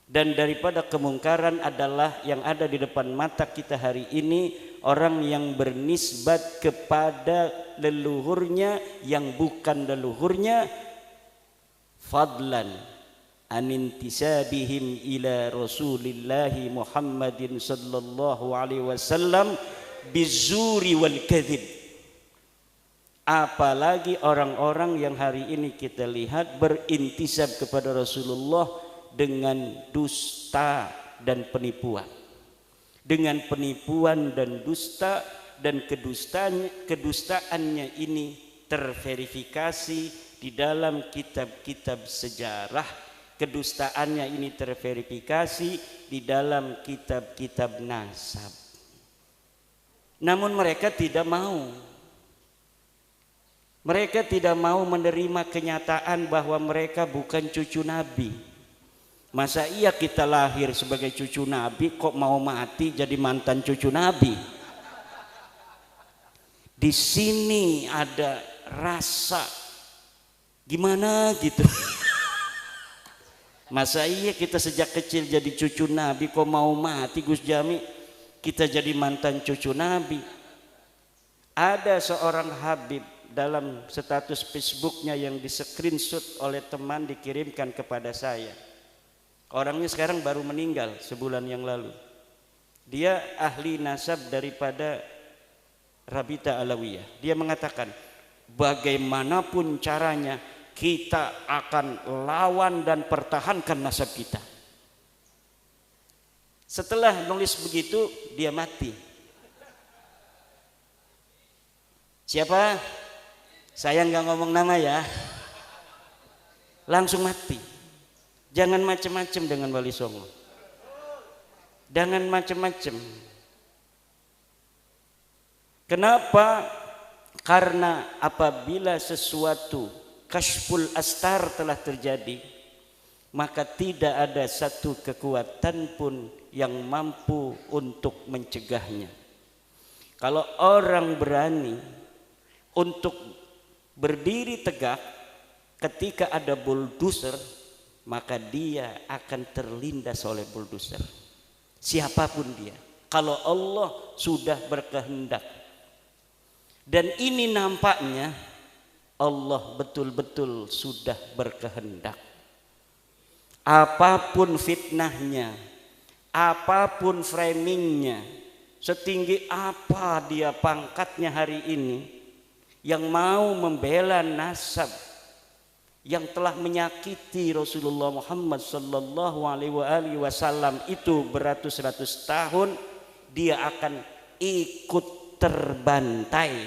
Dan daripada kemungkaran adalah yang ada di depan mata kita hari ini, orang yang bernisbat kepada leluhurnya yang bukan leluhurnya, fadlan anintisabihim ila Rasulillahi Muhammadin sallallahu alaihi wasallam bizuri wal kadhib. Apalagi orang-orang yang hari ini kita lihat berintisab kepada Rasulullah dengan dusta dan penipuan. Dengan penipuan dan dusta, dan kedustaannya ini terverifikasi di dalam kitab-kitab sejarah. Kedustaannya ini terverifikasi di dalam kitab-kitab nasab. Namun mereka tidak mau. Mereka tidak mau menerima kenyataan bahwa mereka bukan cucu Nabi. Masa iya kita lahir sebagai cucu Nabi kok mau mati jadi mantan cucu Nabi? Di sini ada rasa gimana gitu. Masa iya kita sejak kecil jadi cucu Nabi kok mau mati Gus Jami kita jadi mantan cucu Nabi? Ada seorang Habib dalam status Facebooknya yang di screenshot oleh teman dikirimkan kepada saya. Orangnya sekarang baru meninggal sebulan yang lalu. Dia ahli nasab daripada Rabita Alawiyah. Dia mengatakan bagaimanapun caranya kita akan lawan dan pertahankan nasab kita. Setelah nulis begitu dia mati. Siapa? Saya nggak ngomong nama ya. Langsung mati. Jangan macam-macam dengan Wali Songo. Jangan macam-macam. Kenapa? Karena apabila sesuatu kasyful astar telah terjadi, maka tidak ada satu kekuatan pun yang mampu untuk mencegahnya. Kalau orang berani untuk berdiri tegak ketika ada bulldozer, maka dia akan terlindas oleh bulldozer. Siapapun dia. Kalau Allah sudah berkehendak. Dan ini nampaknya Allah betul-betul sudah berkehendak. Apapun fitnahnya, apapun framingnya, setinggi apa dia pangkatnya hari ini, yang mau membela nasab yang telah menyakiti Rasulullah Muhammad sallallahu alaihi wasallam itu beratus-ratus tahun, dia akan ikut terbantai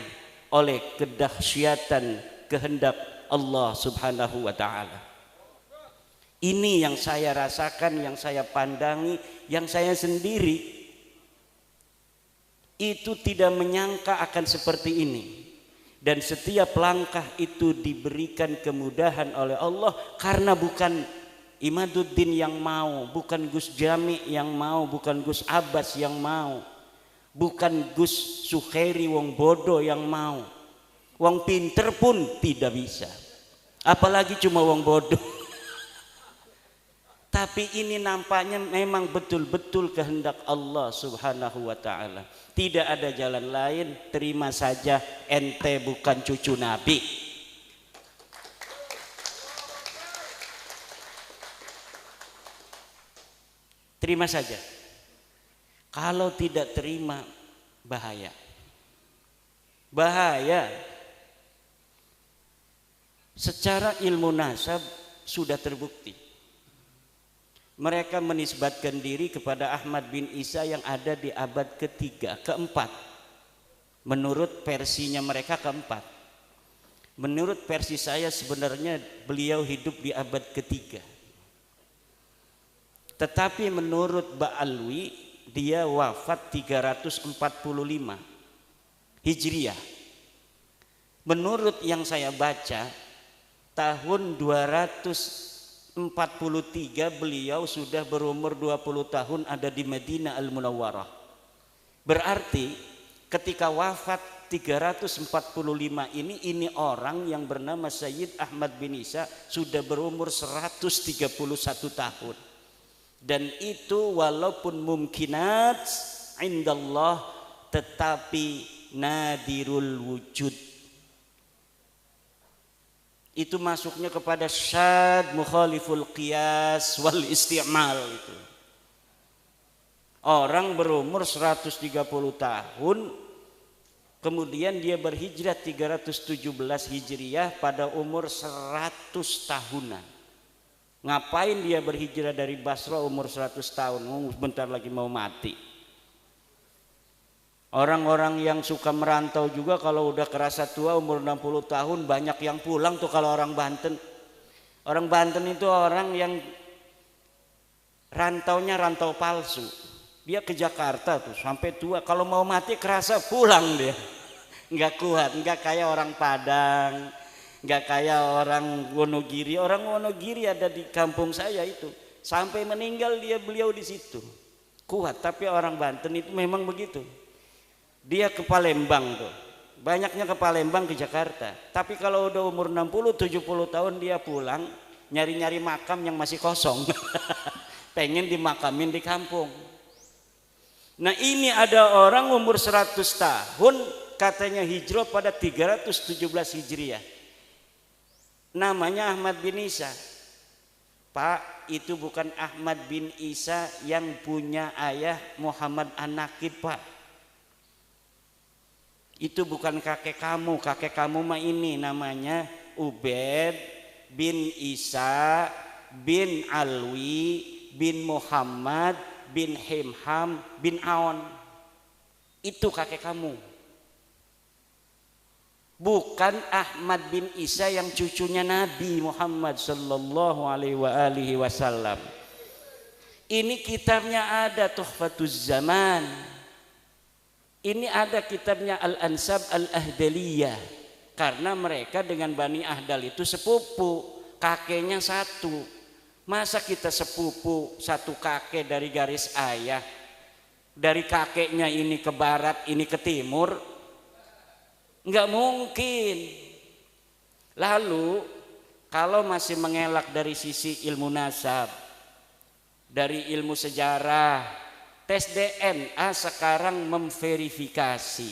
oleh kedahsyatan kehendak Allah Subhanahu wa taala. Ini yang saya rasakan, yang saya pandangi, yang saya sendiri itu tidak menyangka akan seperti ini. Dan setiap langkah itu diberikan kemudahan oleh Allah, karena bukan Imaduddin yang mau, bukan Gus Jami yang mau, bukan Gus Abbas yang mau, bukan Gus Sukheri wong bodoh yang mau. Wong pinter pun tidak bisa, apalagi cuma wong bodoh. Tapi ini nampaknya memang betul-betul kehendak Allah Subhanahu wa ta'ala. Tidak ada jalan lain, terima saja ente bukan cucu Nabi. Terima saja. Kalau tidak terima, bahaya. Bahaya. Secara ilmu nasab sudah terbukti. Mereka menisbatkan diri kepada Ahmad bin Isa yang ada di abad ketiga, keempat. Menurut versinya mereka keempat. Menurut versi saya sebenarnya beliau hidup di abad ketiga. Tetapi menurut Ba'alwi dia wafat 345 Hijriah. Menurut yang saya baca tahun 243 beliau sudah berumur 20 tahun ada di Madinah Al-Munawwarah. Berarti ketika wafat 345 ini orang yang bernama Sayyid Ahmad bin Isa sudah berumur 131 tahun. Dan itu walaupun mumkinat indallah tetapi nadirul wujud. Itu masuknya kepada syad mukhaliful qiyas wal isti'mal itu. Orang berumur 130 tahun kemudian dia berhijrah 317 Hijriyah pada umur 100 tahunan. Ngapain dia berhijrah dari Basra umur 100 tahun? Bentar lagi mau mati. Orang-orang yang suka merantau juga kalau udah kerasa tua umur 60 tahun banyak yang pulang tuh kalau orang Banten. Orang Banten itu orang yang rantaunya rantau palsu. Dia ke Jakarta tuh sampai tua, kalau mau mati kerasa pulang dia. Nggak kuat, nggak kayak orang Padang, nggak kayak orang Wonogiri. Orang Wonogiri ada di kampung saya itu, sampai meninggal beliau di situ. Kuat, tapi orang Banten itu memang begitu. Dia ke Palembang tuh, banyaknya ke Palembang ke Jakarta. Tapi kalau udah umur 60-70 tahun dia pulang, nyari-nyari makam yang masih kosong. Pengen dimakamin di kampung. Nah ini ada orang umur 100 tahun katanya hijrah pada 317 Hijriah. Namanya Ahmad bin Isa. Pak, itu bukan Ahmad bin Isa yang punya ayah Muhammad An-Nakib, Pak. Itu bukan kakek kamu mah ini namanya Ubaid bin Isa bin Alwi bin Muhammad bin Himham bin Aon. Itu kakek kamu. Bukan Ahmad bin Isa yang cucunya Nabi Muhammad sallallahu alaihi wasallam. Ini kitabnya ada Tuhfatuz Zaman. Ini ada kitabnya Al-Ansab Al-Ahdaliyah. Karena mereka dengan Bani Ahdal itu sepupu, kakeknya satu. Masa kita sepupu satu kakek dari garis ayah, dari kakeknya ini ke barat, ini ke timur? Enggak mungkin. Lalu kalau masih mengelak dari sisi ilmu nasab, dari ilmu sejarah, tes DNA sekarang memverifikasi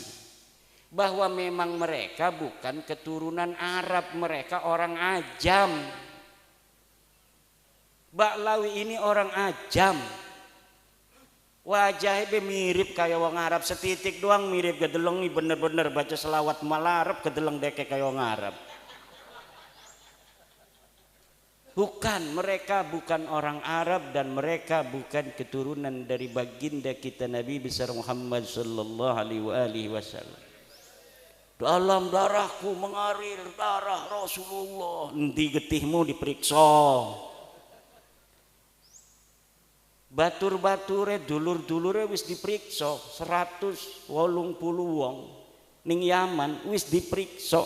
bahwa memang mereka bukan keturunan Arab, mereka orang Ajam. Baklawi ini orang Ajam. Wajahnya mirip kayak orang Arab, setitik doang mirip, gedeleng nih bener-bener baca selawat malah Arab, gedeleng deke kayak orang Arab. Bukan, mereka bukan orang Arab dan mereka bukan keturunan dari baginda kita Nabi besar Muhammad sallallahu alaihi wasallam. Dalam darahku mengalir darah Rasulullah. Nanti getihmu diperiksa. Batur-bature dulur-dulure wis diperiksa 180 wong ning Yaman wis diperiksa.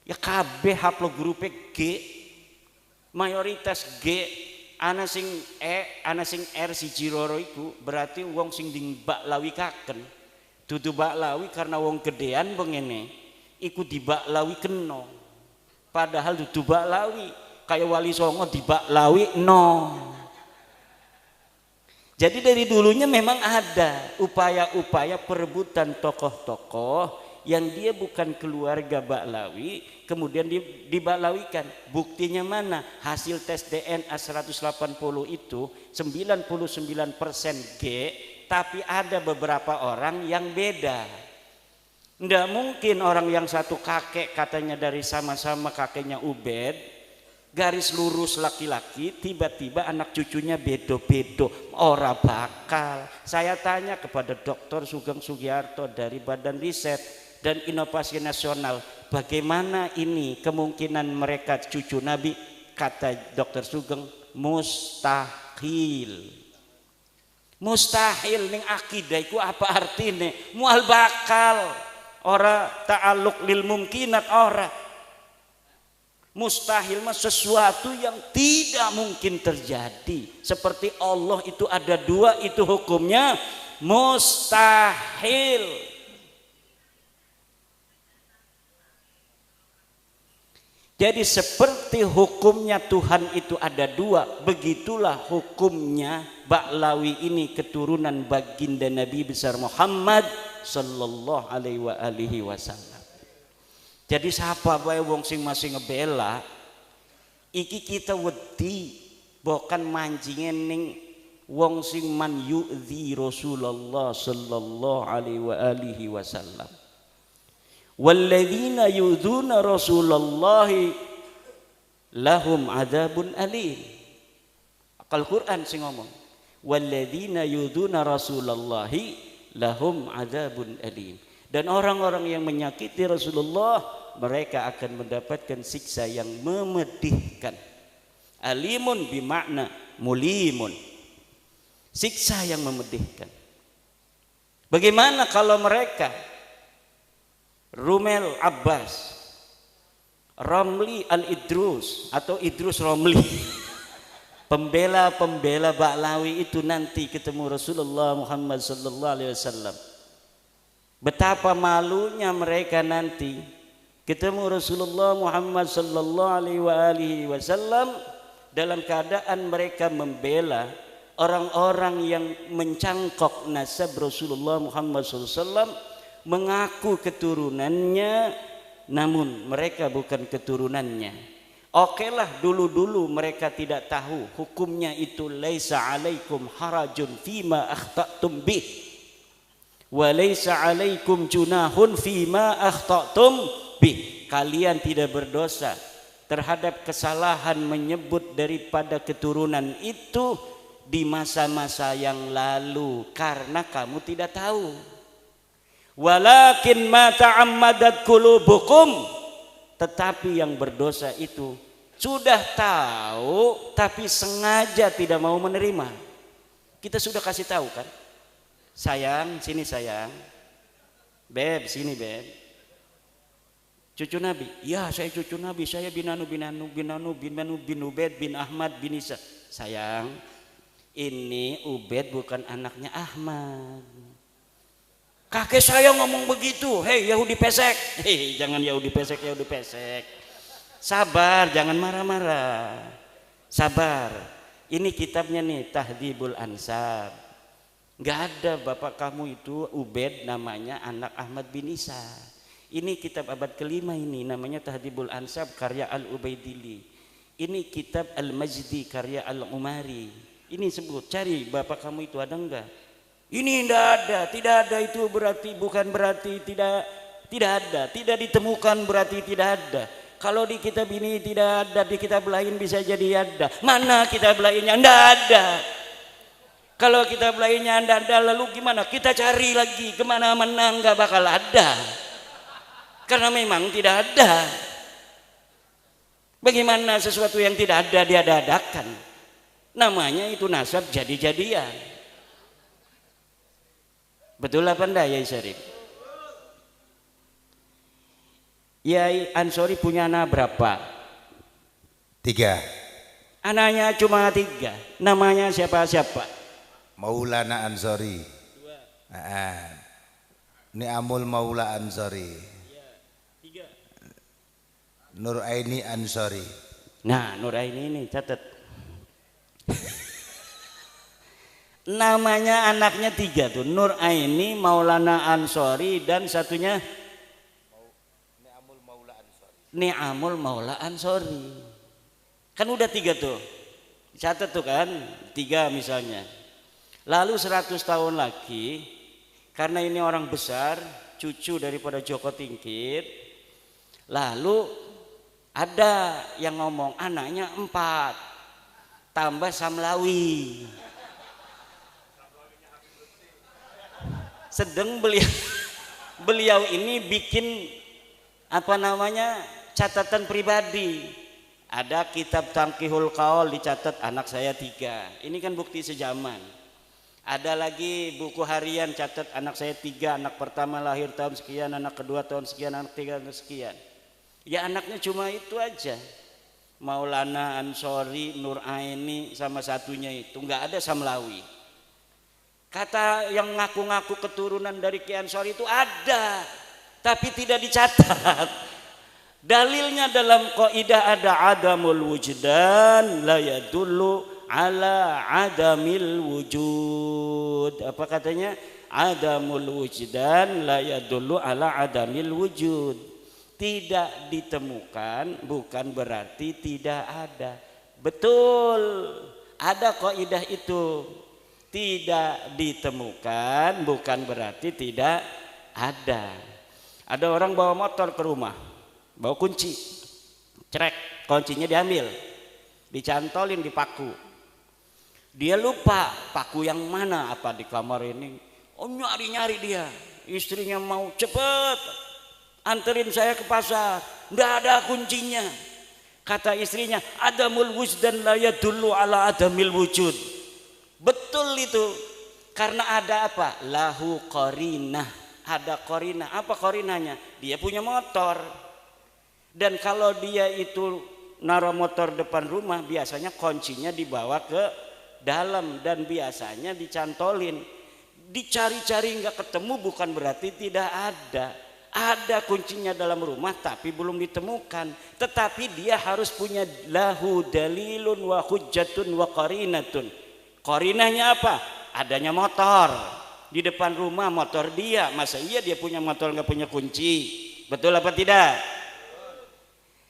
Ya kabeh haplogrupe G. Mayoritas G, ana sing E, ana sing R si Jiroro iku berarti wong sing dibaklawi kaken. Dudu baklawi karena wong gedean bengene iku dibaklawi keno. Padahal dudu baklawi, kayak Wali Songo dibaklawi no. Jadi dari dulunya memang ada upaya-upaya perebutan tokoh-tokoh yang dia bukan keluarga Baklawi, kemudian dibaklawikan. Buktinya mana? Hasil tes DNA 180 itu 99% G, tapi ada beberapa orang yang beda. Nggak mungkin orang yang satu kakek katanya dari sama-sama kakeknya Ubed, garis lurus laki-laki, tiba-tiba anak cucunya bedo-bedo. Ora bakal. Saya tanya kepada Dr. Sugeng Sugiarto dari Badan Riset dan Inovasi Nasional, bagaimana ini kemungkinan mereka cucu Nabi? Kata Dr. Sugeng, mustahil. Mustahil ning akidah iku apa artine? Mual bakal. Ora ta'alluq lil mumkinat ora. Mustahil mah sesuatu yang tidak mungkin terjadi. Seperti Allah itu ada dua, itu hukumnya mustahil. Jadi seperti hukumnya Tuhan itu ada dua, begitulah hukumnya Ba'lawi ini keturunan baginda Nabi besar Muhammad sallallahu alaihi wasallam. Jadi siapa bae wong sing masih ngebela iki kita wedi bukan mancingen ning wong sing man yu'dzi Rasulullah sallallahu alaihi wasallam. Walladzina yu'dzuna Rasulullah lahum adzabun alim. Al-Qur'an sing ngomong walladzina yu'dzuna Rasulullah lahum adzabun alim. Dan orang-orang yang menyakiti Rasulullah mereka akan mendapatkan siksa yang memedihkan. Alimun bimakna mulimun, siksa yang memedihkan. Bagaimana kalau mereka Rumel Abbas, Romli Al-Idrus atau Idrus Romli, pembela-pembela Ba'lawi itu nanti ketemu Rasulullah Muhammad sallallahu alaihi wasallam. Betapa malunya mereka nanti ketemu Rasulullah Muhammad sallallahu alaihi wasallam dalam keadaan mereka membela orang-orang yang mencangkok nasab Rasulullah Muhammad sallallahu alaihi wasallam, mengaku keturunannya namun mereka bukan keturunannya. Okelah dulu-dulu mereka tidak tahu hukumnya itu laisa alaikum harajun fima akhta'tum bih wa laisa alaikum junahun fima akhta'tum bih. Kalian tidak berdosa terhadap kesalahan menyebut daripada keturunan itu di masa-masa yang lalu karena kamu tidak tahu. Walakin ma ta'ammadat qulubukum, tetapi yang berdosa itu sudah tahu tapi sengaja tidak mau menerima. Kita sudah kasih tahu kan, sayang sini sayang, beb sini beb, cucu Nabi, ya saya cucu Nabi, saya bin Ubaid bin Ahmad bin Isa. Sayang, ini Ubaid bukan anaknya Ahmad. Kakek saya ngomong begitu, hei Yahudi pesek, hei jangan Yahudi pesek, Yahudi pesek. Sabar, jangan marah-marah. Sabar. Ini kitabnya nih Tahdhibul Ansab. Nggak ada bapak kamu itu Ubaid namanya anak Ahmad bin Isa. Ini kitab abad kelima ini namanya Tahdhibul Ansab karya Al-Ubaidili. Ini kitab Al-Majdi karya Al-Umari. Ini sebut, cari bapak kamu itu ada enggak? Ini tidak ada itu berarti bukan berarti tidak ada, tidak ditemukan berarti tidak ada. Kalau di kitab ini tidak ada, di kitab lain bisa jadi ada. Mana kitab lainnya? Tidak ada. Kalau kitab lainnya tidak ada, lalu gimana? Kita cari lagi kemana-mana nggak bakal ada. Karena memang tidak ada. Bagaimana sesuatu yang tidak ada diada-adakan? Namanya itu nasab jadi-jadian. Betul apa enggak Yai Syarif? Yai Ansori punya anak berapa? 3. Anaknya cuma 3. Namanya siapa-siapa? Maulana Ansori. 2. Ini Amul Maula Ansori. 3. Nuraini Ansori. Nah, Nuraini ini catat. Namanya anaknya 3 tuh, Nuraini, Maulana Ansori, dan satunya Ni'amul Maula Ansori. Kan udah 3 tuh, catat tuh kan, 3 misalnya. Lalu 100 tahun lagi, karena ini orang besar, cucu daripada Joko Tingkir, lalu ada yang ngomong anaknya 4 tambah Samlawi. Sedang beliau ini bikin apa namanya catatan pribadi. Ada kitab Tangkihul Qaul dicatat anak saya 3. Ini kan bukti sejaman. Ada lagi buku harian catat anak saya 3. Anak pertama lahir tahun sekian, anak kedua tahun sekian, anak ketiga tahun sekian. Ya anaknya cuma itu aja. Maulana Ansori, Nuraini sama satunya itu. Nggak ada Samlawi. Kata yang ngaku-ngaku keturunan dari Ki Ansori itu ada, tapi tidak dicatat. Dalilnya dalam kaidah ada adamul wujdan la yadullu ala adamil wujud. Apa katanya? Adamul wujdan la yadullu ala adamil wujud. Tidak ditemukan bukan berarti tidak ada. Betul, ada kaidah itu. Tidak ditemukan bukan berarti tidak ada. Ada orang bawa motor ke rumah, bawa kunci, cerek, kuncinya diambil, dicantolin di paku. Dia lupa paku yang mana, apa di kamar ini. Oh, nyari-nyari dia. Istrinya mau cepet anterin saya ke pasar, nggak ada kuncinya. Kata istrinya, adamul wujdan la yadullu ala adamil wujud. Betul itu, karena ada apa? Lahu qarinah. Ada qarinah. Apa qarinahnya? Dia punya motor. Dan kalau dia itu naruh motor depan rumah, biasanya kuncinya dibawa ke dalam dan biasanya dicantolin. Dicari-cari nggak ketemu bukan berarti tidak ada. Ada kuncinya dalam rumah tapi belum ditemukan. Tetapi dia harus punya lahu dalilun wa hujjatun wa qarinatun. Qarinahnya apa? Adanya motor di depan rumah, motor dia. Masa iya dia punya motor nggak punya kunci? Betul apa tidak?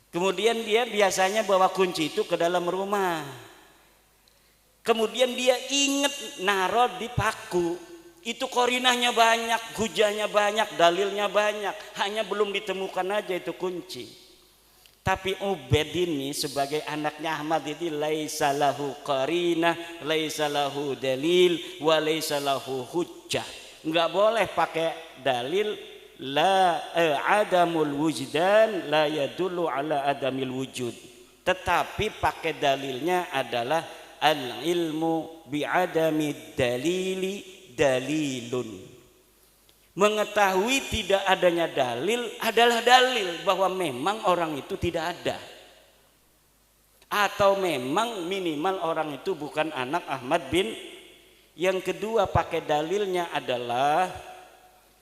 Kemudian dia biasanya bawa kunci itu ke dalam rumah. Kemudian dia ingat naruh di paku. Itu qarinahnya banyak, hujahnya banyak, dalilnya banyak. Hanya belum ditemukan aja itu kunci. Tapi Ubaid ini sebagai anaknya Ahmad ini laisa lahu qarinah, laisa lahu dalil, wa laisa lahu hujjah. Enggak boleh pakai dalil la adamul wujdan la yadullu ala adamil wujud. Tetapi pakai dalilnya adalah al ilmu bi adami dalili dalilun. Mengetahui tidak adanya dalil adalah dalil bahwa memang orang itu tidak ada, atau memang minimal orang itu bukan anak Ahmad bin. Yang kedua pakai dalilnya adalah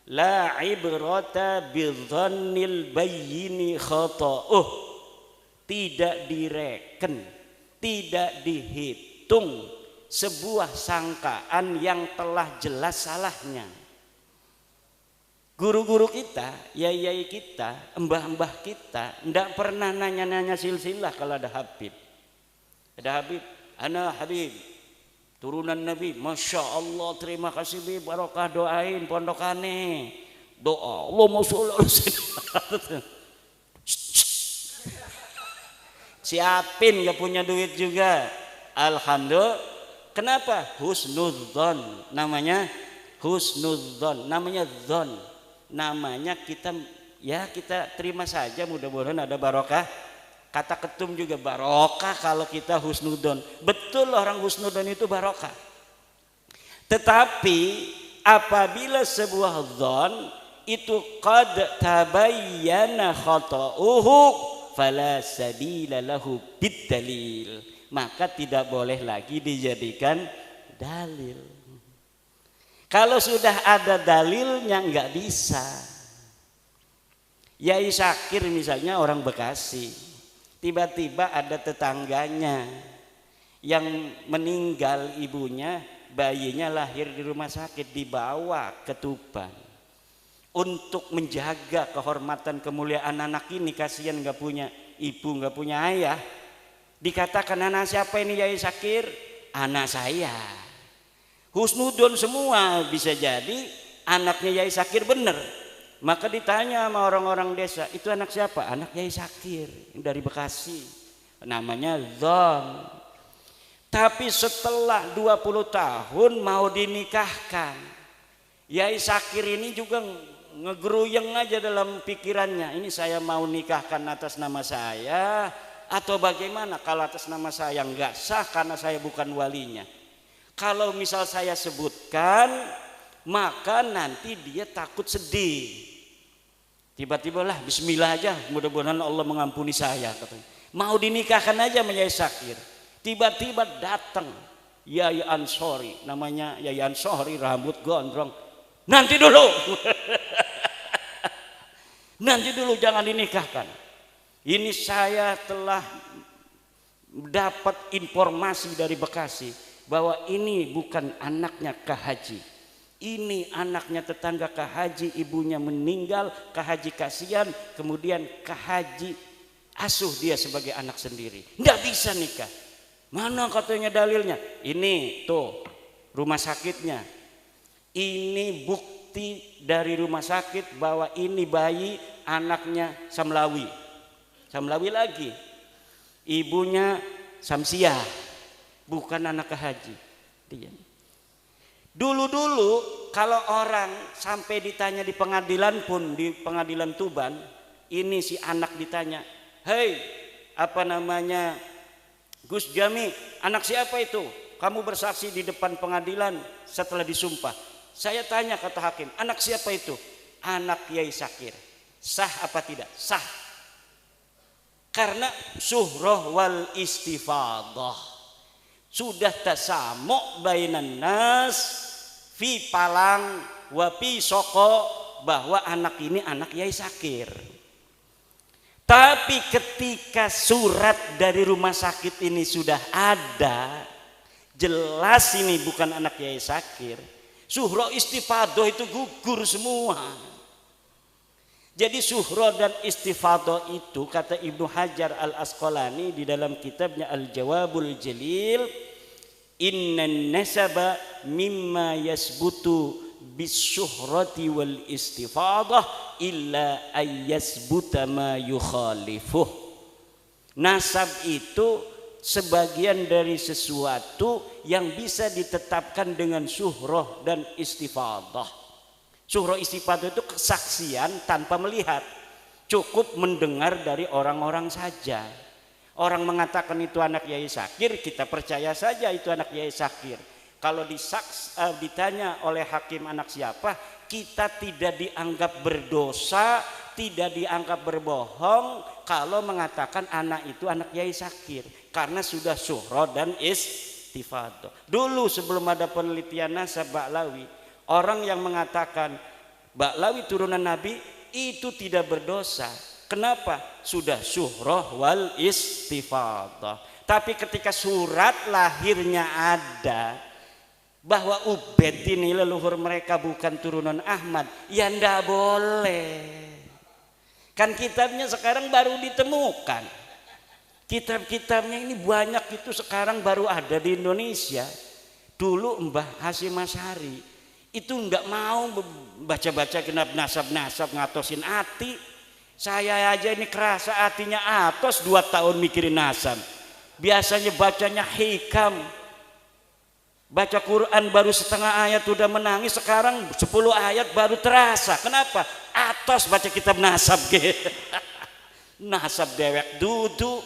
la ibrata bidzannil bayyini khata'uh. Tidak direken, tidak dihitung sebuah sangkaan yang telah jelas salahnya. Guru-guru kita, yai-yai kita, mbah-mbah kita ndak pernah nanya-nanya silsilah kalau ada Habib. Ada Habib, ana Habib, turunan Nabi, Masya Allah, terima kasih Bib, barokah doain pondokane. Doa, Allahumma sholli ala sayyidina. Siapin, gak punya duit juga. Alhamdulillah. Kenapa? Husnudzon, namanya husnudzon, namanya dzon. Namanya kita terima saja, mudah-mudahan ada barokah. Kata ketum juga barokah kalau kita husnudzon. Betul, orang husnudzon itu barokah. Tetapi apabila sebuah dzon itu qad tabayyana khata'uhu fala sabila lahu bid-dalil, maka tidak boleh lagi dijadikan dalil. Kalau sudah ada dalilnya nggak bisa. Yai Syakir misalnya orang Bekasi, tiba-tiba ada tetangganya yang meninggal ibunya, bayinya lahir di rumah sakit, dibawa ke Tuban untuk menjaga kehormatan kemuliaan anak ini. Kasihan nggak punya ibu, nggak punya ayah. Dikatakan anak siapa ini Yai Syakir? Anak saya. Husnudon semua, bisa jadi anaknya Yai Syakir benar. Maka ditanya sama orang-orang desa, itu anak siapa? Anak Yai Syakir dari Bekasi, namanya Zon. Tapi setelah 20 tahun mau dinikahkan, Yai Syakir ini juga ngegeruyeng aja dalam pikirannya, ini saya mau nikahkan atas nama saya atau bagaimana? Kalau atas nama saya nggak sah karena saya bukan walinya. Kalau misal saya sebutkan, maka nanti dia takut sedih. Tiba-tiba lah bismillah aja, mudah-mudahan Allah mengampuni saya, katanya. Mau dinikahkan aja sama Yai Syakir. Tiba-tiba datang Yai Ansori, namanya Yai Ansori, rambut gondrong. Nanti dulu. Nanti dulu, jangan dinikahkan. Ini saya telah dapat informasi dari Bekasi bahwa ini bukan anaknya Kak Haji. Ini anaknya tetangga Kak Haji, ibunya meninggal, Kak Haji kasihan, kemudian Kak Haji asuh dia sebagai anak sendiri. Nggak bisa nikah. Mana katanya dalilnya? Ini tuh rumah sakitnya. Ini bukti dari rumah sakit bahwa ini bayi anaknya Samlawi. Samlawi lagi, ibunya Samsiah, bukan anak Kak Haji. Dia. Dulu-dulu kalau orang sampai ditanya di pengadilan pun, di pengadilan Tuban, ini si anak ditanya, hei apa namanya Gus Jami, anak siapa itu? Kamu bersaksi di depan pengadilan setelah disumpah. Saya tanya kata hakim, anak siapa itu? Anak Kiai Sakir. Sah apa tidak? Sah. Karena suhroh wal istifadah sudah tasamu bainan nas fi palang wa fi soko, bahwa anak ini anak Yai Sakir. Tapi ketika surat dari rumah sakit ini sudah ada, jelas ini bukan anak Yai Sakir, suhroh istifadah itu gugur semua. Jadi suhroh dan istifadah itu kata Ibnu Hajar Al-Asqalani di dalam kitabnya Al-Jawabul Jalil, innan nasaba mimma yasbutu bisyuhrati wal istifadah illa ayyasbuta ma yukhalifuh. Nasab itu sebagian dari sesuatu yang bisa ditetapkan dengan suhroh dan istifadah. Suhroh istifadah itu kesaksian tanpa melihat, cukup mendengar dari orang-orang saja. Orang mengatakan itu anak Yai Sakir, kita percaya saja itu anak Yai Sakir. Kalau ditanya oleh hakim anak siapa, kita tidak dianggap berdosa, tidak dianggap berbohong kalau mengatakan anak itu anak Yai Sakir, karena sudah suhroh dan istifadah. Dulu sebelum ada penelitian nasab Ba'lawi, orang yang mengatakan Ba'lawi turunan Nabi itu tidak berdosa. Kenapa? Sudah suhroh wal istifadah. Tapi ketika surat lahirnya ada bahwa Ubaid ini leluhur mereka bukan turunan Ahmad, ya ndak boleh. Kan kitabnya sekarang baru ditemukan. Kitab-kitabnya ini banyak, itu sekarang baru ada di Indonesia. Dulu Mbah Hasyim Asy'ari itu enggak mau baca-baca genap nasab-nasab ngatosin ati. Saya aja ini kerasa hatinya atos 2 tahun mikirin nasab. Biasanya bacanya hikam, baca Quran baru setengah ayat udah menangis, sekarang 10 ayat baru terasa. Kenapa? Atos baca kitab nasab ge. Nasab dewek dudu.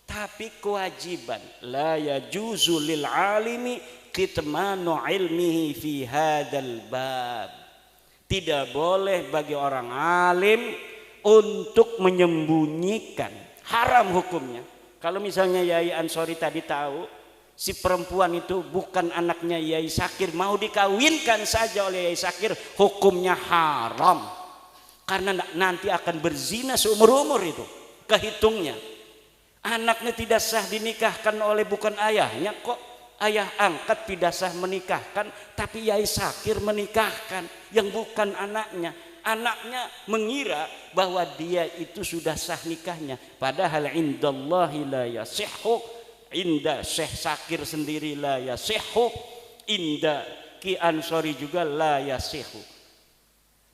Tapi kewajiban la yajuzu lil alimi kitmanu ilmihi fi hadzal bab. Tidak boleh bagi orang alim untuk menyembunyikan, haram hukumnya. Kalau misalnya Yai Ansori tadi tahu si perempuan itu bukan anaknya Yai Sakir, mau dikawinkan saja oleh Yai Sakir, hukumnya haram. Karena nanti akan berzina seumur-umur itu kehitungnya. Anaknya tidak sah dinikahkan oleh bukan ayahnya kok. Ayah angkat tidak sah menikahkan, tapi Yai Sakir menikahkan yang bukan anaknya. Anaknya mengira bahwa dia itu sudah sah nikahnya, padahal indallahi la yasihhu, inda Syekh Sakir sendiri la yasihhu, inda Ki Ansori juga la yasihhu.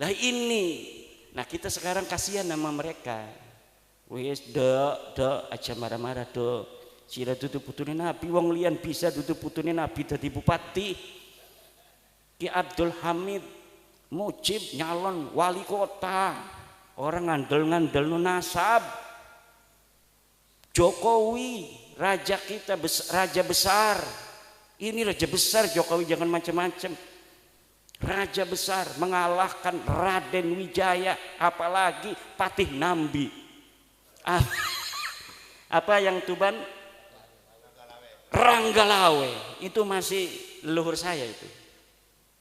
Nah ini, nah kita sekarang kasihan sama mereka. Wes dok aja marah-marah dok. Sira tutup putunin Nabi, wong lian bisa tutup putunin Nabi jadi bupati. Ki Abdul Hamid Mujib nyalon wali kota, orang ngandel nasab. Jokowi raja kita, raja besar, ini raja besar Jokowi, jangan macam-macam. Raja besar mengalahkan Raden Wijaya, apalagi Patih Nambi. Apa yang Tuban? Ranggalawe, itu masih leluhur saya itu.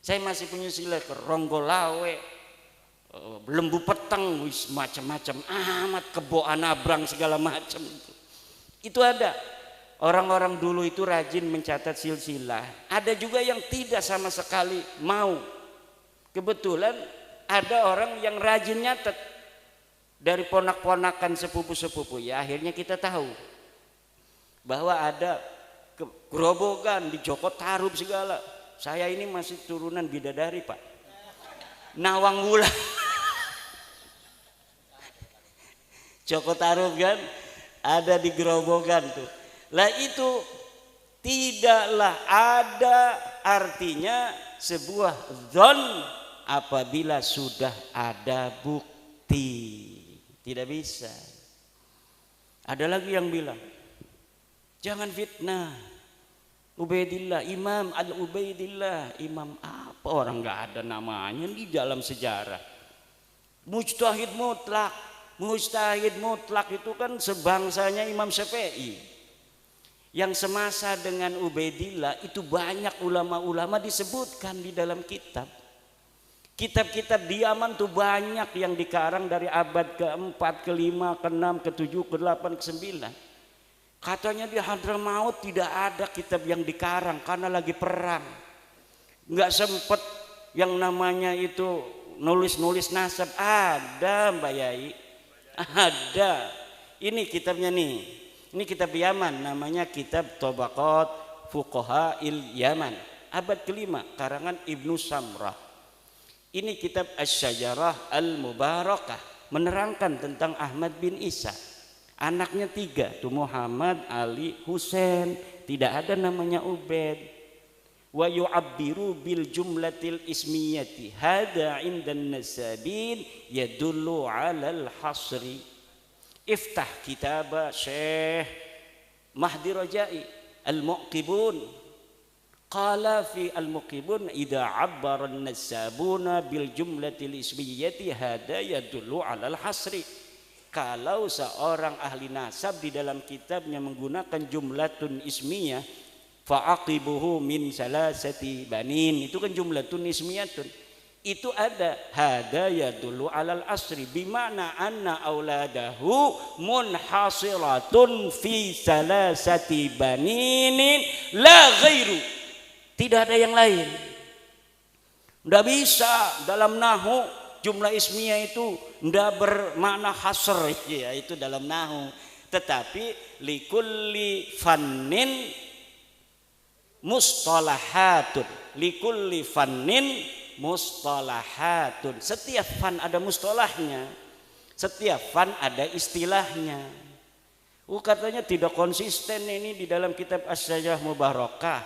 Saya masih punya sila ke Ronggolawe, lembu peteng, wis macam-macam amat, kebo anabrang segala macam. Itu ada. Orang-orang dulu itu rajin mencatat silsilah. Ada juga yang tidak sama sekali mau. Kebetulan ada orang yang rajin nyatet dari ponak-ponakan sepupu-sepupu. Ya akhirnya kita tahu bahwa ada gerobokan di Joko Tarub segala. Saya ini masih turunan bidadari, Pak. Nawang Wulan. Joko Tarub kan ada di gerobokan tuh. Lah itu tidaklah ada artinya sebuah dzon apabila sudah ada bukti. Tidak bisa. Ada lagi yang bilang jangan fitnah Ubaidillah, Imam Al-Ubaidillah. Imam apa, orang nggak ada namanya di dalam sejarah. Mujtahid mutlak. Mujtahid mutlak itu kan sebangsanya Imam Syafi'i. Yang semasa dengan Ubaidillah itu banyak ulama-ulama disebutkan di dalam kitab. Kitab-kitab di Yaman tuh banyak yang dikarang dari abad ke-4, ke-5, ke-6, ke-7, ke-8, ke-9. Katanya di Hadramaut tidak ada kitab yang dikarang karena lagi perang. Nggak sempet yang namanya itu nulis-nulis nasab. Ada Mbak Yai, ada. Ini kitabnya nih. Ini kitab Yaman, namanya kitab Tabaqat Fuqaha il Yaman, abad ke-5, karangan Ibnu Samrah. Ini kitab Asy-Syajarah Al-Mubarakah, menerangkan tentang Ahmad bin Isa. Anaknya 3, tuh Muhammad, Ali, Husain, tidak ada namanya Ubaid. Wa yu'abbiru bil jumlatil ismiyati hada 'indan nasabin yadullu 'alal hasri. Iftah kitab Syekh Mahdi Rajai Al-Muqibun. Qala fi Al-Muqibun idza 'abbara an-nasabuna bil jumlatil ismiyati hada yadullu 'alal hasri. Kalau seorang ahli nasab di dalam kitabnya menggunakan jumlatun ismiyah fa'aqibuhu min salasati banin, itu kan jumlatun ismiyatun, itu ada hada yadullu alal asri bimana anna auladahu munhasiratun fi salasati baninin la ghairu, tidak ada yang lain. Tidak bisa dalam nahu jumlah ismiyah itu tidak bermakna hasr, ya itu dalam nahu. Tetapi likulli fannin mustalahatun, likulli fannin mustalahatun. Setiap fan ada mustalahnya, setiap fan ada istilahnya. Katanya tidak konsisten ini di dalam kitab Asy-Syajarah Mubarakah.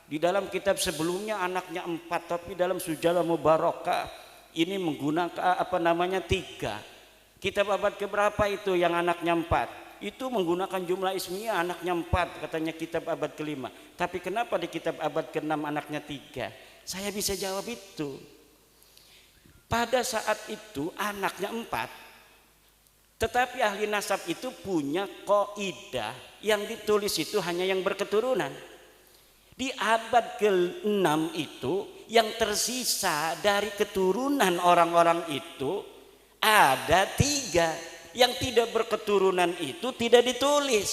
Di dalam kitab sebelumnya anaknya 4, tapi dalam Syajarah Mubarakah ini menggunakan apa namanya 3. Kitab abad keberapa itu yang anaknya 4? Itu menggunakan jumlah ismiyah, anaknya 4, katanya kitab abad ke-5. Tapi kenapa di kitab abad ke-6 anaknya 3? Saya bisa jawab itu. Pada saat itu anaknya 4, tetapi ahli nasab itu punya kaidah yang ditulis itu hanya yang berketurunan. Di abad ke-6 itu yang tersisa dari keturunan orang-orang itu ada 3. Yang tidak berketurunan itu tidak ditulis.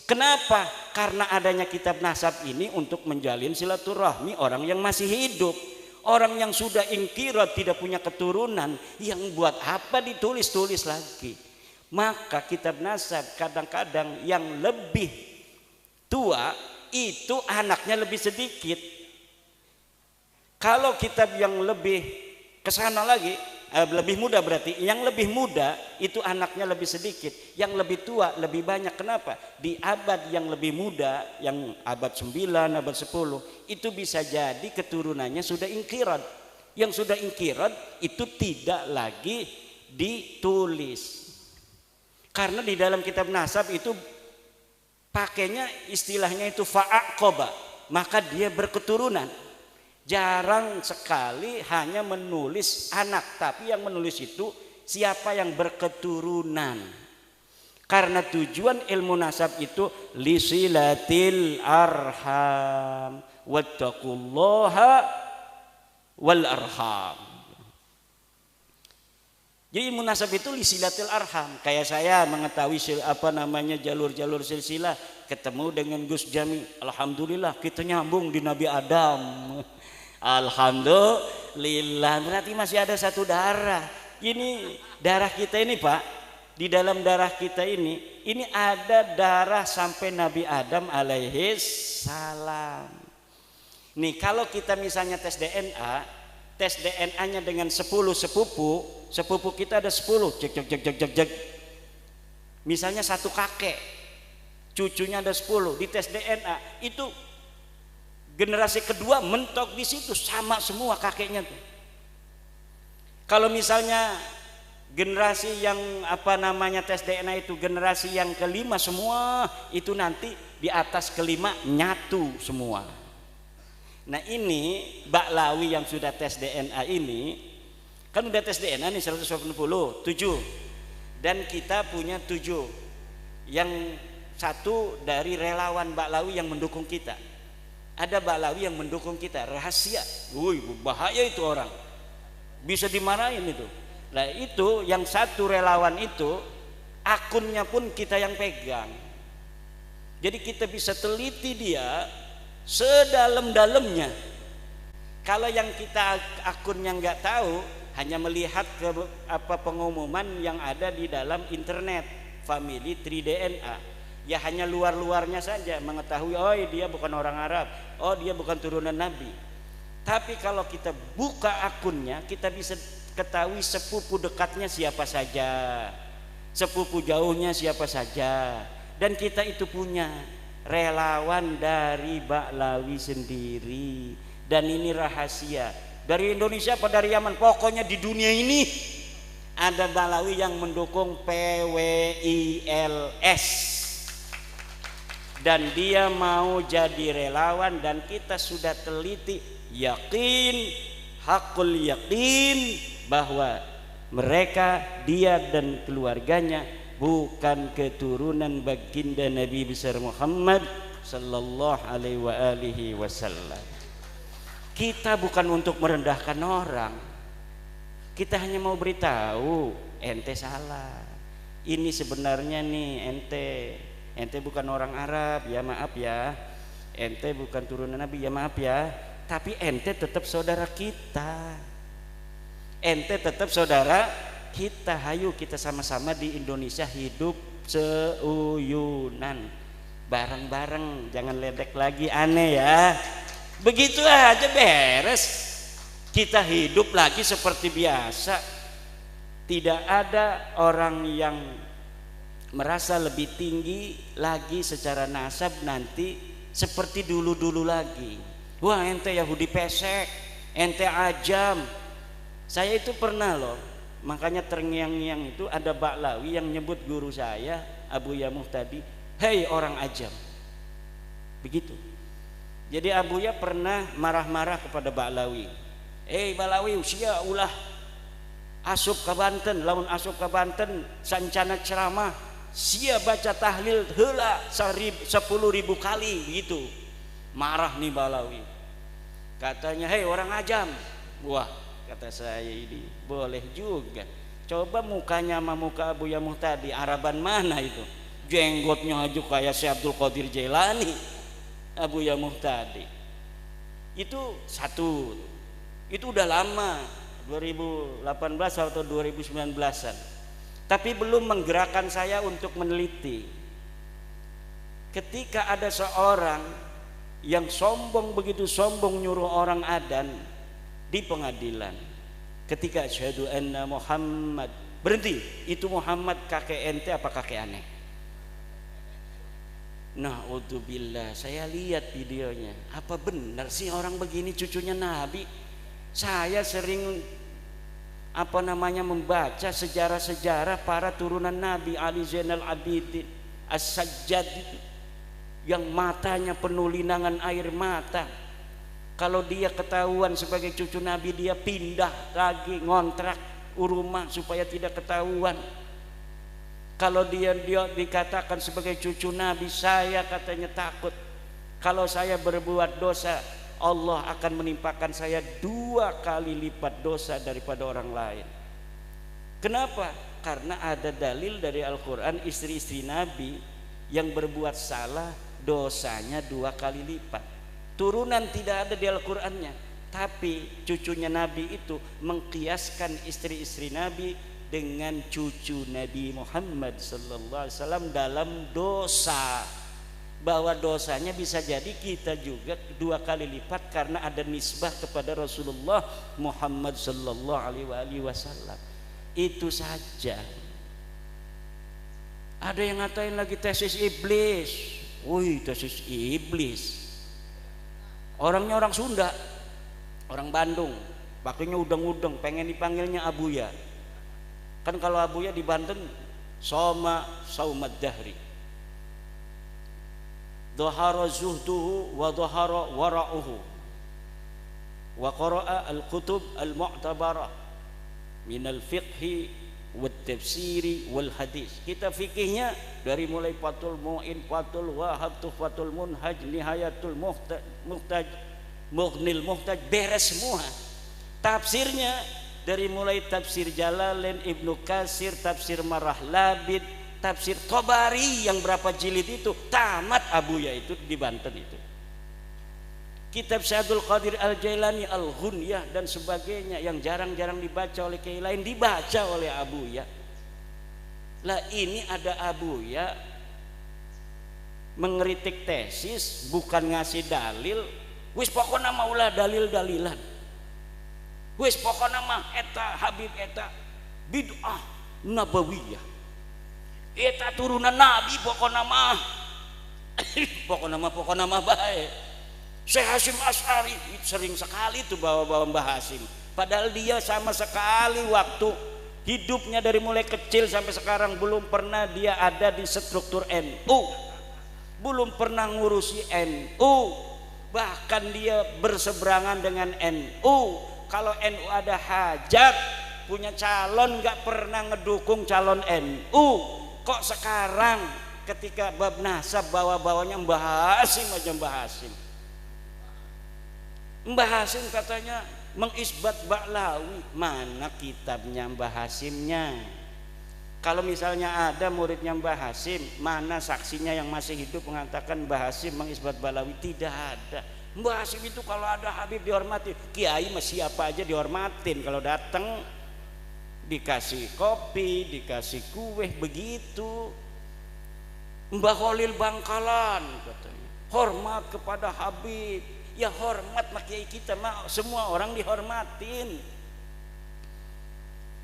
Kenapa? Karena adanya kitab nasab ini untuk menjalin silaturahmi orang yang masih hidup. Orang yang sudah ingkirat tidak punya keturunan, yang buat apa ditulis-tulis lagi. Maka kitab nasab kadang-kadang yang lebih tua itu anaknya lebih sedikit. Kalau kitab yang lebih kesana lagi, lebih muda berarti, yang lebih muda itu anaknya lebih sedikit, yang lebih tua lebih banyak. Kenapa? Di abad yang lebih muda, yang abad 9, abad 10, itu bisa jadi keturunannya sudah ingkirat. Yang sudah ingkirat itu tidak lagi ditulis. Karena di dalam kitab nasab itu pakainya istilahnya itu fa'aqoba, maka dia berketurunan. Jarang sekali hanya menulis anak, tapi yang menulis itu siapa yang berketurunan. Karena tujuan ilmu nasab itu lisilatil arham wattaqullaha wal arham. Jadi munasab itu lisilatil arham. Kayak saya mengetahui jalur-jalur silsilah, ketemu dengan Gus Jami. Alhamdulillah kita nyambung di Nabi Adam. Alhamdulillah, berarti masih ada satu darah. Ini darah kita ini Pak, di dalam darah kita ini ada darah sampai Nabi Adam alaihi salam. Nih kalau kita misalnya tes DNA-nya dengan 10 sepupu kita ada 10, cek. Misalnya satu kakek, cucunya ada 10, di tes DNA itu generasi kedua mentok di situ sama semua kakeknya tuh. Kalau misalnya generasi yang tes DNA itu generasi yang kelima semua itu nanti di atas kelima nyatu semua. Nah ini Baklawi yang sudah tes DNA ini kan udah tes DNA nih 187 dan kita punya 7 yang satu dari relawan Baklawi yang mendukung kita. Ada Baklawi yang mendukung kita rahasia. Bahaya itu orang, bisa dimarahin itu. Nah itu yang satu relawan itu akunnya pun kita yang pegang, jadi kita bisa teliti dia sedalam-dalamnya. Kalau yang kita akunnya nggak tahu, hanya melihat ke pengumuman yang ada di dalam internet Family Tree DNA, ya hanya luar-luarnya saja mengetahui oh dia bukan orang Arab, oh dia bukan turunan Nabi. Tapi kalau kita buka akunnya, kita bisa ketahui sepupu dekatnya siapa saja, sepupu jauhnya siapa saja, dan kita itu punya relawan dari Baklawi sendiri. Dan ini rahasia dari Indonesia apa dari Yaman, pokoknya di dunia ini ada Baklawi yang mendukung PWILS dan dia mau jadi relawan, dan kita sudah teliti yakin, hakul yakin bahwa mereka, dia dan keluarganya bukan keturunan baginda Nabi besar Muhammad sallallahu alaihi wasallam. Kita bukan untuk merendahkan orang, kita hanya mau beritahu ente salah. Ini sebenarnya nih ente bukan orang Arab ya, maaf ya. Ente bukan turunan Nabi ya, maaf ya. Tapi ente tetap saudara kita. Ente tetap saudara kita. Hayu kita sama-sama di Indonesia hidup seuyunan bareng-bareng, jangan ledek lagi aneh ya. Begitu aja beres, kita hidup lagi seperti biasa. Tidak ada orang yang merasa lebih tinggi lagi secara nasab nanti seperti dulu-dulu lagi. Wah ente Yahudi pesek, ente ajam. Saya itu pernah loh, makanya terngiang-ngiang itu ada Baklawi yang nyebut guru saya Abu Yamuh tadi, hei orang ajam. Begitu. Jadi Abu Ya pernah marah-marah kepada Baklawi. Baklawi usia ulah asup ke Banten, lamun asup ke Banten sancana ceramah sia baca tahlil heula 10.000 kali begitu. Marah nih Baklawi. Katanya, hei orang ajam. Wah, kata saya ini boleh juga. Coba mukanya sama muka Abu Yamuh tadi, Araban mana itu? Jenggotnya aja kayak Syekh Abdul Qadir Jailani. Abu Yamuh tadi itu satu, itu udah lama 2018 atau 2019an, tapi belum menggerakkan saya untuk meneliti. Ketika ada seorang yang sombong, begitu sombong nyuruh orang adzan di pengadilan, ketika asyhadu anna Muhammad, berhenti, itu Muhammad kakek ente apa kakek aneh? Na'udzubillah, saya lihat videonya. Apa benar sih orang begini cucunya Nabi? Saya sering membaca sejarah-sejarah para turunan Nabi, Ali Zainal Abidin, As-Sajjad itu, yang matanya penuh linangan air mata. Kalau dia ketahuan sebagai cucu Nabi, dia pindah lagi ngontrak rumah supaya tidak ketahuan. Kalau dia dikatakan sebagai cucu Nabi, saya katanya takut kalau saya berbuat dosa, Allah akan menimpakan saya 2 kali lipat dosa daripada orang lain. Kenapa? Karena ada dalil dari Al-Quran, istri-istri Nabi yang berbuat salah dosanya 2 kali lipat. Turunan tidak ada di Al-Qurannya, tapi cucunya Nabi itu mengkiaskan istri-istri Nabi dengan cucu Nabi Muhammad sallallahu alaihi wasallam dalam dosa, bahwa dosanya bisa jadi kita juga 2 kali lipat karena ada nisbah kepada Rasulullah Muhammad sallallahu alaihi wasallam. Itu saja. Ada yang ngatain lagi tesis iblis. Wih, tesis iblis. Orangnya orang Sunda, orang Bandung, pakainya udang-udang, pengen dipanggilnya Abuya. Kan kalau Abuya di Banten Soma Saumad Dahri, dhahara zuhduhu wa dhahara wara'uhu wa qara'a al-kutub al-mu'tabarah min al-fiqhi wa tafsiri wal hadis. Kita fikihnya dari mulai Fathul Mu'in, Fathul Wahab, Tuhfatul Munhaj, Nihayatul Muhtaj, Mughnil Muhtaj, beres semua. Tafsirnya dari mulai tafsir Jalalain, Ibnu Katsir, tafsir Marah Labid, tafsir Tobari yang berapa jilid itu tamat Abuya itu di Banten itu. Kitab Syadul Qadir Al-Jailani, Al-Ghunyah dan sebagainya yang jarang-jarang dibaca oleh kiai lain dibaca oleh Abuya. Lah ini ada Abuya mengkritik tesis bukan ngasih dalil, wis pokoknya maulah dalil-dalilan. Wis pokoknya mah eta Habib eta bid'ah nabawiyah, eta turunan Nabi pokoknya mah pokoknya mah baik. Syekh Hasyim Asy'ari sering sekali tuh bawa-bawa Mbah Hasyim, padahal dia sama sekali waktu hidupnya dari mulai kecil sampai sekarang belum pernah dia ada di struktur NU, belum pernah ngurusi NU, bahkan dia berseberangan dengan NU. Kalau NU ada hajat punya calon nggak pernah ngedukung calon NU. Kok sekarang ketika bab nasab bawa-bawanya Mbah Hasyim aja Mbah Hasyim. Mbah Hasyim katanya mengisbat Ba'lawi, mana kitabnya Mbah Hasyimnya? Kalau misalnya ada muridnya Mbah Hasyim, mana saksinya yang masih hidup mengatakan Mbah Hasyim mengisbat Ba'lawi? Tidak ada. Mbah Hasyim itu kalau ada Habib dihormati, kiai mah siapa aja dihormatin. Kalau datang dikasih kopi, dikasih kue, begitu. Mbah Khalil Bangkalan katanya hormat kepada Habib. Ya hormat mah kiai kita mah semua orang dihormatin.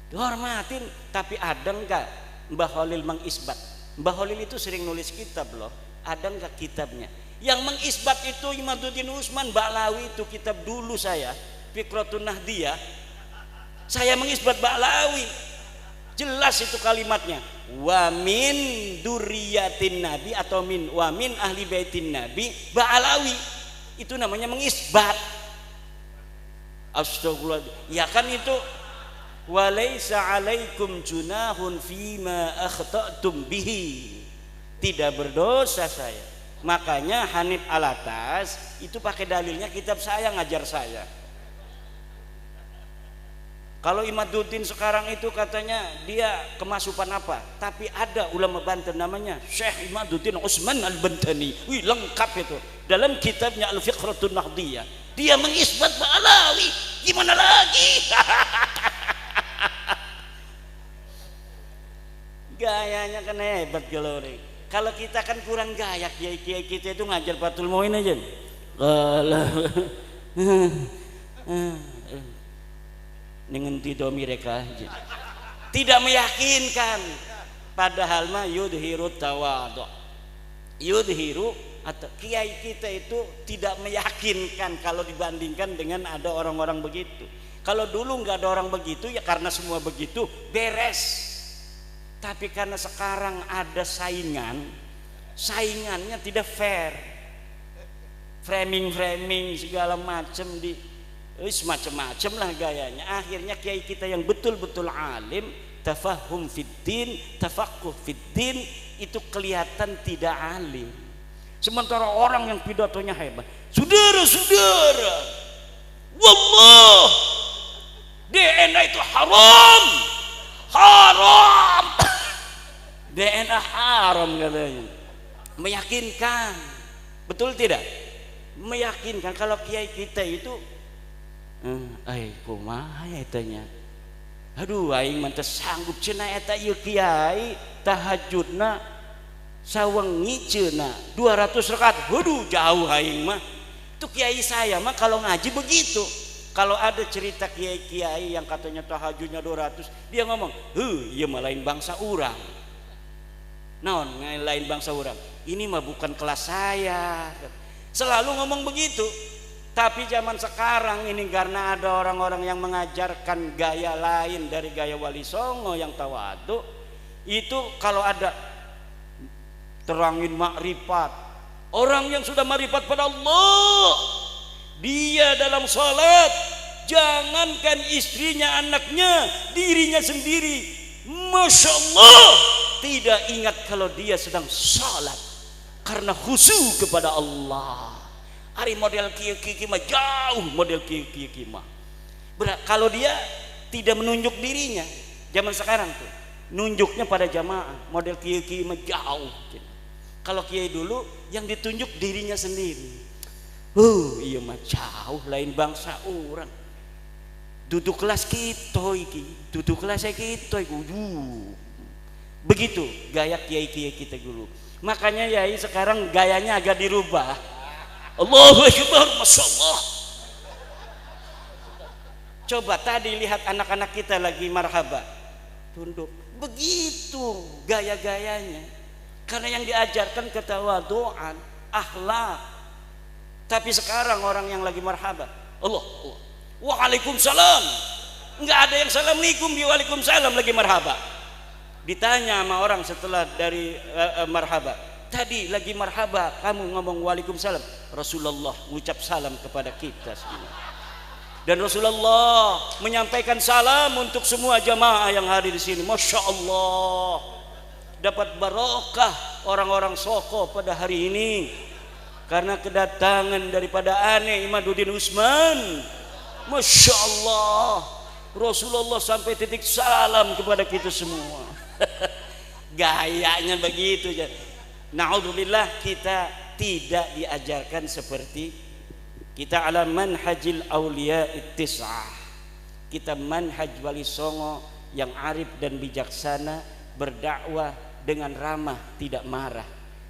Dihormatin, tapi ada enggak Mbah Khalil mengisbat? Mbah Khalil itu sering nulis kitab loh. Ada enggak kitabnya? Yang mengisbat itu Imaduddin Usman Ba'lawi, itu kitab dulu saya Fikratun Nahdiyah, saya mengisbat Ba'lawi, jelas itu kalimatnya, wa min duriyatin nabi atau min wa min ahli baitin nabi Ba'lawi, itu namanya mengisbat. Astagfirullah, ya kan itu walaisa alaikum junahun fima akhta'tum bihi, tidak berdosa saya. Makanya Hanif Alatas itu pakai dalilnya kitab saya, ngajar saya. Kalau Imaduddin sekarang itu katanya dia kemasukan apa, tapi ada ulama Banten namanya Syekh Imaduddin Usman Al-Bantani, wih lengkap itu dalam kitabnya Al-Fiqratun Nahdiyah, dia mengisbat Ba'lawi. Gimana lagi? Gayanya kan hebat kalau ini. Kalau kita kan kurang gaya, kiai-kiai kita itu ngajar Fathul Mu'in aja. Dengan tidak mereka aja. Tidak meyakinkan. Padahal mah yudhiru tawadhu. Yudhiru atau kiai kita itu tidak meyakinkan kalau dibandingkan dengan ada orang-orang begitu. Kalau dulu nggak ada orang begitu ya karena semua begitu beres. Tapi karena sekarang ada saingannya tidak fair, framing segala macam di macam-macam lah gayanya. Akhirnya kiai kita yang betul-betul alim, tafahum fiddin, tafaqquh fiddin, itu kelihatan tidak alim. Sementara orang yang pidatonya hebat, saudara-saudara, wallah DNA itu haram, haram. DNA haram katanya. Meyakinkan, betul tidak? Meyakinkan kalau kiai kita itu kumaha ya tanya. Aduh aing mah teu sanggup cenah eta ieu kiai tahajudna sawengi cenah 200 rakaat. Waduh jauh aing mah. Itu kiai saya mah kalau ngaji begitu. Kalau ada cerita kiai-kiai yang katanya tahajudnya 200, dia ngomong, iya mah lain bangsa urang. Naon lain bangsa urang? Ini mah bukan kelas saya. Selalu ngomong begitu. Tapi zaman sekarang ini karena ada orang-orang yang mengajarkan gaya lain dari gaya Wali Songo yang tawadu, itu kalau ada terangin makrifat, orang yang sudah makrifat pada Allah, dia dalam salat, jangankan istrinya, anaknya, dirinya sendiri, Masya Allah, tidak ingat kalau dia sedang salat karena khusyuk kepada Allah. Hari model kiai mah jauh model kiai mah. Kalau dia tidak menunjuk dirinya, zaman sekarang tuh nunjuknya pada jamaah, model kiai mah jauh. Kalau kiai dulu yang ditunjuk dirinya sendiri. Iya mah jauh lain bangsa orang. Duduk kelas kita iki, duduk kelas kita iki. Begitu gaya kiai-kiai kita dulu. Makanya yai sekarang gayanya agak dirubah. Allahu Akbar, Masya Allah. Coba tadi lihat anak-anak kita lagi marhaba, tunduk. Begitu gaya-gayanya. Karena yang diajarkan ketawaduan, akhlak. Tapi sekarang orang yang lagi marhaba, Allah. Waalaikumsalam. Enggak ada yang assalamualaikum, di waalaikumsalam lagi marhaba. Ditanya sama orang setelah dari marhaba, tadi lagi marhaba kamu ngomong waalaikumsalam, Rasulullah mengucap salam kepada kita semua. Dan Rasulullah menyampaikan salam untuk semua jamaah yang hadir di sini. Masya Allah, dapat barokah orang-orang Soko pada hari ini karena kedatangan daripada aneh Imaduddin Usman. Masya Allah, Rasulullah sampai titik salam kepada kita semua. Gayanya begitu. Na'udzubillah, kita tidak diajarkan seperti kita ala manhajil auliya ittis'ah. Kita manhaj Wali Songo yang arif dan bijaksana, berdakwah dengan ramah tidak marah,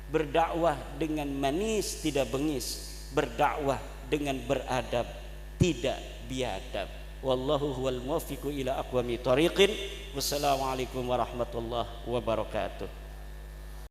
berdakwah dengan manis tidak bengis, berdakwah dengan beradab tidak biadab. Wallahu huwal muwaffiqu ila aqwamit thoriqin. Wassalamualaikum warahmatullahi wabarakatuh.